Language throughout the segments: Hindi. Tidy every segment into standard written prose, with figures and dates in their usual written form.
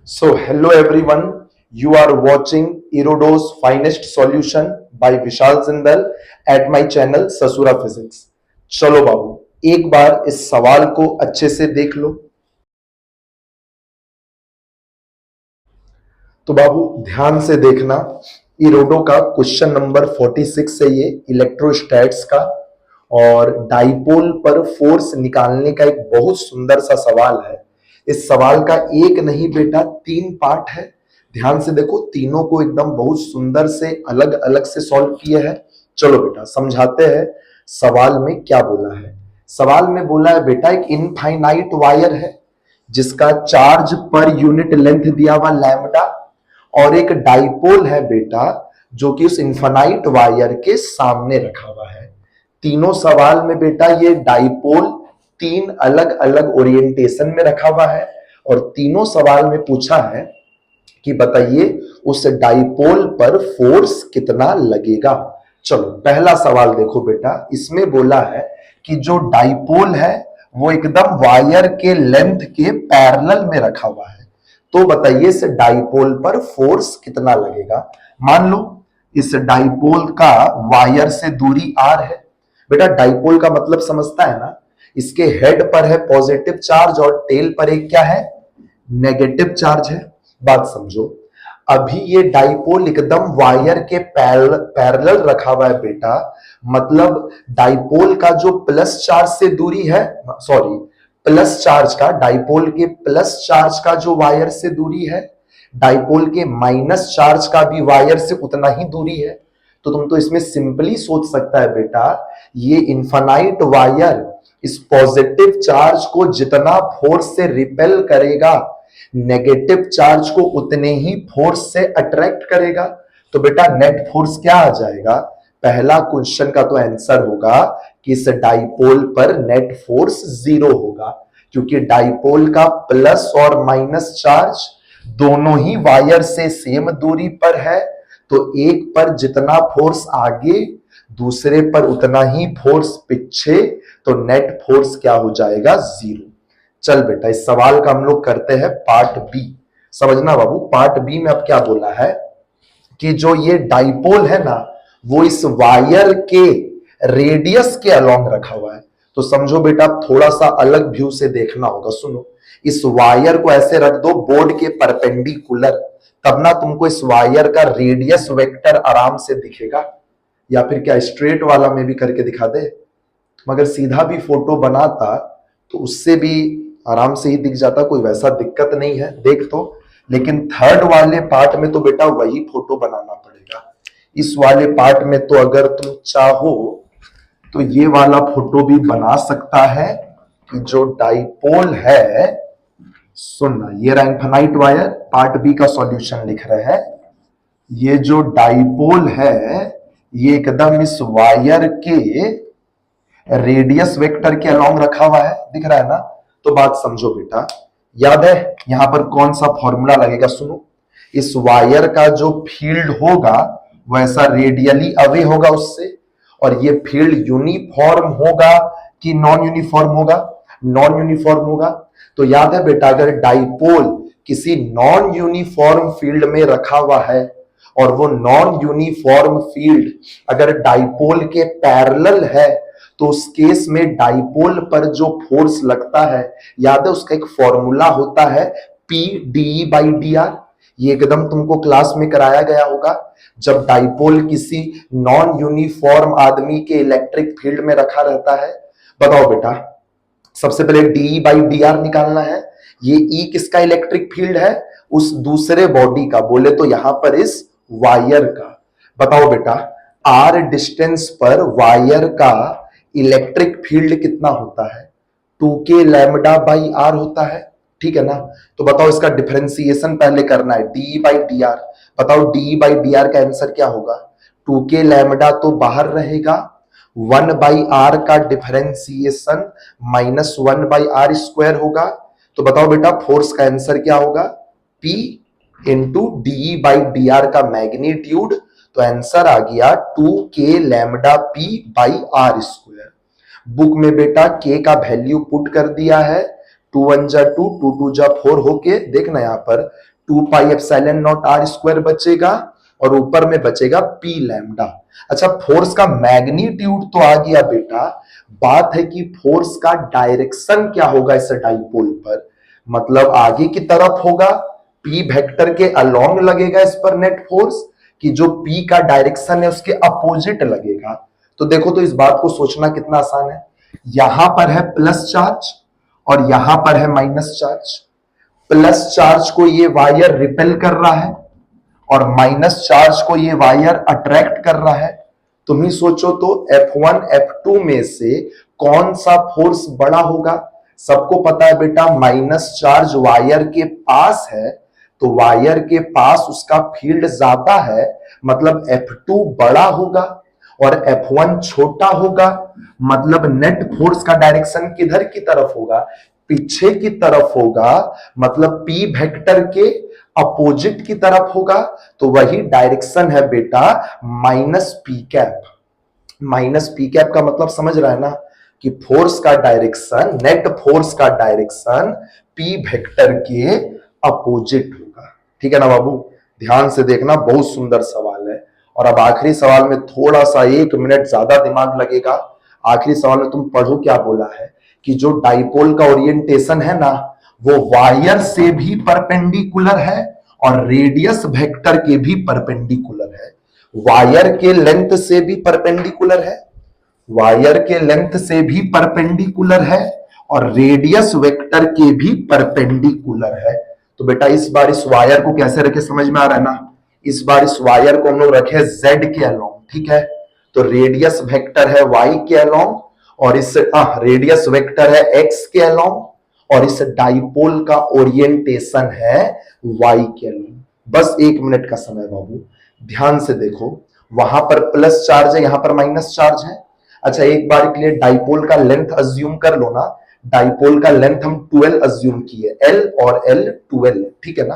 So, hello everyone. You are watching Erodo's Finest Solution by Vishal Zindal at my channel ससुरा फिजिक्स। चलो बाबू एक बार इस सवाल को अच्छे से देख लो। तो बाबू ध्यान से देखना, इरोडो का क्वेश्चन नंबर 46 है ये इलेक्ट्रोस्टैट्स का, और डाइपोल पर फोर्स निकालने का एक बहुत सुंदर सा सवाल है। इस सवाल का एक नहीं बेटा तीन पार्ट है। ध्यान से देखो, तीनों को एकदम बहुत सुंदर से अलग अलग से सॉल्व किए हैं। चलो बेटा समझाते हैं सवाल में क्या बोला है। सवाल में बोला है बेटा एक इनफाइनाइट वायर है जिसका चार्ज पर यूनिट लेंथ दिया हुआ लैम्डा, और एक डाइपोल है बेटा जो कि उस इन्फानाइट वायर के सामने रखा हुआ है। तीनों सवाल में बेटा ये डाइपोल तीन अलग अलग ओरिएंटेशन में रखा हुआ है, और तीनों सवाल में पूछा है कि बताइए उस डाइपोल पर फोर्स कितना लगेगा। चलो पहला सवाल देखो बेटा, इसमें बोला है कि जो डाइपोल है वो एकदम वायर के लेंथ के पैरेलल में रखा हुआ है। तो बताइए इस डाइपोल पर फोर्स कितना लगेगा। मान लो इस डाइपोल का वायर से दूरी r है। बेटा डाइपोल का मतलब समझता है ना, इसके हेड पर है पॉजिटिव चार्ज और टेल पर एक क्या है, नेगेटिव चार्ज है। बात समझो, अभी ये डाइपोल एकदम वायर के पैरेलल रखा हुआ है बेटा, मतलब डाइपोल का जो प्लस चार्ज से दूरी है, सॉरी प्लस चार्ज का, डाइपोल के प्लस चार्ज का जो वायर से दूरी है, डाइपोल के माइनस चार्ज का भी वायर से उतना ही दूरी है। तो तुम तो इसमें सिंपली सोच सकता है बेटा, ये इन्फानाइट वायर इस पॉजिटिव चार्ज को जितना फोर्स से रिपेल करेगा, नेगेटिव चार्ज को उतने ही फोर्स से अट्रैक्ट करेगा। तो बेटा नेट फोर्स क्या आ जाएगा, पहला क्वेश्चन का तो आंसर होगा कि इस डाइपोल पर नेट फोर्स 0 होगा, क्योंकि डाइपोल का प्लस और माइनस चार्ज दोनों ही वायर से सेम दूरी पर है। तो एक पर जितना फोर्स आगे, दूसरे पर उतना ही फोर्स पीछे, तो नेट फोर्स क्या हो जाएगा, 0। चल बेटा इस सवाल का हम लोग करते हैं पार्ट बी। समझना बाबू, पार्ट बी में अब क्या बोला है कि जो ये डाइपोल है ना, वो इस वायर के रेडियस के अलोंग रखा हुआ है। तो समझो बेटा थोड़ा सा अलग व्यू से देखना होगा। सुनो, इस वायर को ऐसे रख दो बोर्ड के परपेंडिकुलर, तब ना तुमको इस वायर का रेडियस वेक्टर आराम से दिखेगा। या फिर क्या स्ट्रेट वाला में भी करके दिखा दे, मगर सीधा भी फोटो बनाता तो उससे भी आराम से ही दिख जाता, कोई वैसा दिक्कत नहीं है, देख तो। लेकिन थर्ड वाले पार्ट में तो बेटा वही फोटो बनाना पड़ेगा। इस वाले पार्ट में तो अगर तुम चाहो तो ये वाला फोटो भी बना सकता है कि जो डाइपोल है, सुनना ये रहा इनफाइनाइट वायर, पार्ट बी का सॉल्यूशन लिख रहे हैं। ये जो डाइपोल है ये एकदम इस वायर के रेडियस वेक्टर के अलोंग रखा हुआ है, दिख रहा है ना। तो बात समझो बेटा, याद है यहां पर कौन सा फॉर्मूला लगेगा। सुनो, इस वायर का जो फील्ड होगा वैसा रेडियली अवे होगा उससे, और ये फील्ड यूनिफॉर्म होगा कि नॉन यूनिफॉर्म होगा, नॉन यूनिफॉर्म होगा। तो याद है बेटा, अगर डाइपोल किसी नॉन यूनिफॉर्म फील्ड में रखा हुआ है, और वो नॉन यूनिफॉर्म फील्ड अगर डाइपोल के पैरेलल है, तो उस केस में डाइपोल पर जो फोर्स लगता है, याद है उसका एक फॉर्मूला होता है P D by d are. ये एकदम तुमको क्लास में कराया गया होगा। जब डाइपोल किसी नॉन यूनिफॉर्म आदमी के इलेक्ट्रिक फील्ड में रखा रहता है, बताओ बेटा सबसे पहले डी बाई डी आर निकालना है। ये ई किसका इलेक्ट्रिक फील्ड है, उस दूसरे बॉडी का, बोले तो यहां पर इस वायर का। बताओ बेटा आर डिस्टेंस पर वायर का इलेक्ट्रिक फील्ड कितना होता है, 2k लैम्डा बाई आर होता है, ठीक है ना। तो बताओ इसका डिफरेंशिएशन पहले करना है, डी बाई डी आर। बताओ डी बाई डी आर का आंसर क्या होगा, 2k लैम्डा तो बाहर रहेगा, 1 बाई आर का differentiation minus 1 by r square होगा। तो बताओ बेटा फोर्स का आंसर क्या होगा, P into d by d r का मैग्नीट्यूड। तो आंसर आ गया 2k lambda p by r square. Book में बेटा k का वैल्यू पुट कर दिया है, 2 1 जा 2, 2 2 जा 4 होके देखना यहां पर 2 pi epsilon naught r square बचेगा और ऊपर में बचेगा पी लैम्डा। अच्छा, फोर्स का मैग्नीट्यूड तो आ गया बेटा, बात है कि फोर्स का डायरेक्शन क्या होगा इस डाइपोल पर, मतलब आगे की तरफ होगा, पी वेक्टर के अलोंग लगेगा इस पर नेट फोर्स, कि जो पी का डायरेक्शन है उसके अपोजिट लगेगा। तो देखो, तो इस बात को सोचना कितना आसान है। यहां पर है प्लस चार्ज और यहां पर है माइनस चार्ज। प्लस चार्ज को ये वायर रिपेल कर रहा है और माइनस चार्ज को ये वायर अट्रैक्ट कर रहा है। तुम ही सोचो तो F1 F2 में से कौन सा फोर्स बड़ा होगा। सबको पता है बेटा, माइनस चार्ज वायर के पास है, तो वायर के पास उसका फील्ड ज्यादा है, मतलब F2 बड़ा होगा और F1 छोटा होगा, मतलब नेट फोर्स का डायरेक्शन किधर की तरफ होगा, पीछे की तरफ होगा, मतलब P वेक्टर के अपोजिट की तरफ होगा। तो वही डायरेक्शन है बेटा minus P cap. Minus P cap का मतलब समझ रहा है ना, कि फोर्स का डायरेक्शन, नेट फोर्स का डायरेक्शन पी वेक्टर के अपोजिट होगा। ठीक है ना बाबू, ध्यान से देखना, बहुत सुंदर सवाल है। और अब आखिरी सवाल में थोड़ा सा 1 मिनट ज्यादा दिमाग लगेगा। आखिरी सवाल में तुम पढ़ो क्या बोला है, कि जो डाइपोल का ओरिएंटेशन है ना, वो वायर से भी परपेंडिकुलर है और रेडियस वेक्टर के भी परपेंडिकुलर है। वायर के लेंथ से भी परपेंडिकुलर है, वायर के लेंथ से भी परपेंडिकुलर है और रेडियस वेक्टर के भी परपेंडिकुलर है। तो बेटा इस बार इस वायर को कैसे रखे, समझ में आ रहा है ना। इस बार इस वायर को हम लोग रखे z के अलोंग, ठीक है। तो रेडियस वेक्टर है y के अलोंग और इस रेडियस वेक्टर है x के अलोंग और इस डाइपोल का ओरिएंटेशन है y के अलोंग। बस 1 मिनट का समय बाबू, ध्यान से देखो, वहां पर प्लस चार्ज है, यहां पर माइनस चार्ज है। अच्छा, एक बार के लिए डाइपोल का लेंथ अज्यूम कर लो ना। डाइपोल का लेंथ हम 12 अज्यूम किए, L और L 12, ठीक है ना।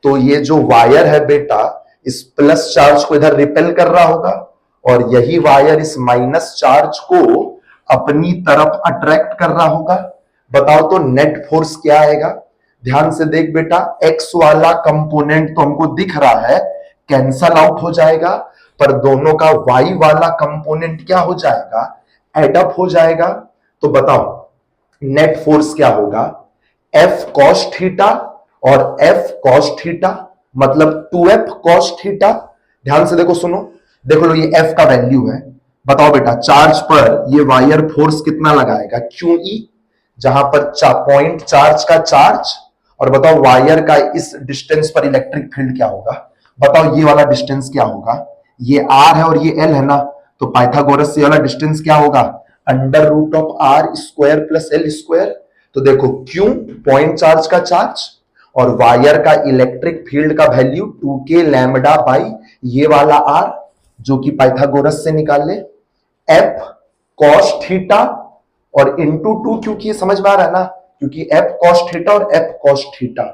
तो ये जो वायर है बेटा, इस प्लस चार्ज को इधर रिपेल कर रहा होगा और यही वायर इस माइनस चार्ज को अपनी तरफ अट्रैक्ट कर रहा होगा। बताओ तो नेट फोर्स क्या आएगा। ध्यान से देख बेटा, एक्स वाला कंपोनेंट तो हमको दिख रहा है, कैंसल आउट हो जाएगा, पर दोनों का वाई वाला कंपोनेंट क्या हो जाएगा, एडअप हो जाएगा। तो बताओ नेट फोर्स क्या होगा, एफ कॉस थीटा और एफ कॉस थीटा, मतलब 2f कॉस थीटा। ध्यान से देखो, सुनो, देखो लो, ये f का वैल्यू है। बताओ बेटा, चार्ज पर ये वायर फोर्स कितना लगाएगा, QE, जहां पर पॉइंट चार्ज का चार्ज, और बताओ वायर का इस डिस्टेंस पर इलेक्ट्रिक फील्ड क्या होगा। बताओ ये वाला डिस्टेंस क्या होगा, ये r है और ये l है ना, तो पाइथागोरस से वाला डिस्टेंस क्या होगा, under root of r square plus l square. तो देखो Q पॉइंट चार्ज का चार्ज और वायर का इलेक्ट्रिक फील्ड का वैल्यू 2k लैम्डा बाई ये वाला r, जो कि पाइथागोरस से निकाल ले, f cos थीटा और इंटू 2, क्योंकि ये समझ में आ रहा है ना, क्योंकि f cos थीटा और f cos theta,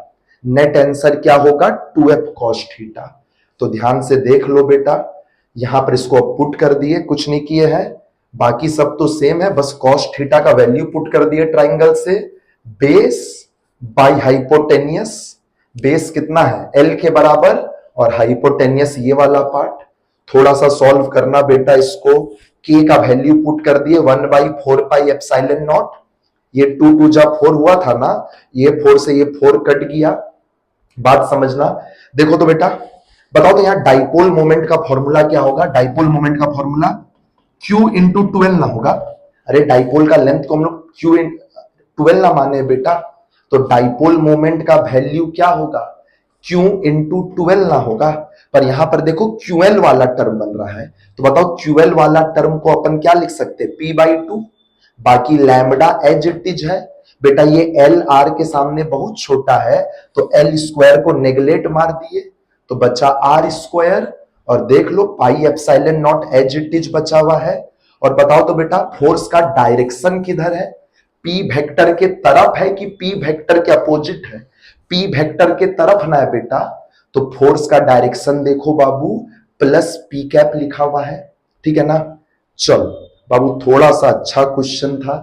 net answer क्या होगा, 2f cos थीटा। तो ध्यान से देख लो बेटा, यहां पर इसको पुट कर दिए, कुछ नहीं किए हैं, बाकी सब तो सेम है, बस cos थीटा का वैल्यू पुट कर दिए ट्राइंगल से, बेस बाई हाइपोटेनियस, बेस कितना है L के बराबर और हाइपोटेनियस ये वाला पार्ट। थोड़ा सा सॉल्व करना बेटा इसको, K का वैल्यू पुट कर दिए 1/4 पाई एप्सिलॉन नॉट, ये 2 2 जा 4 हुआ था ना, ये 4 से ये 4 कट गया, बात समझना। देखो तो बेटा, बताओ तो यहां डाइपोल मोमेंट का फॉर्मूला क्या होगा, डाइपोल मोमेंट का फॉर्मूला Q इंटू 12 ना होगा। अरे डाइपोल का लेंथ को हम लोग Q 12 ना माने बेटा, तो डाइपोल मोमेंट का वैल्यू क्या होगा, Q इंटू 12 ना होगा। पर यहां पर देखो QL वाला टर्म बन रहा है, तो बताओ QL वाला टर्म को अपन क्या लिख सकते हैं, P/2, बाकी लैम्डा एज इट इज है बेटा, ये L R के सामने बहुत छोटा है, तो L स्क्वायर को नेगलेक्ट मार दिए, तो बचा R स्क्वायर, और देख लो pi epsilon naught as it is बचा हुआ है। और बताओ तो बेटा फोर्स का डायरेक्शन किधर है, P वेक्टर के तरफ है कि P वेक्टर के अपोजिट है, P वेक्टर के तरफ ना है बेटा, तो फोर्स का डायरेक्शन देखो बाबू, प्लस P कैप लिखा हुआ है, ठीक है ना। चलो बाबू, थोड़ा सा अच्छा क्वेश्चन था,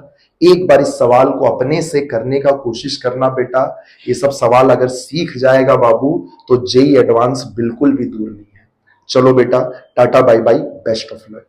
एक बार इस सवाल को अपने से करने का कोशिश करना बेटा। ये सब सवाल अगर सीख जाएगा बाबू तो जेई एडवांस बिल्कुल भी दूर नहीं है। चलो बेटा, tata bye bye, best of luck.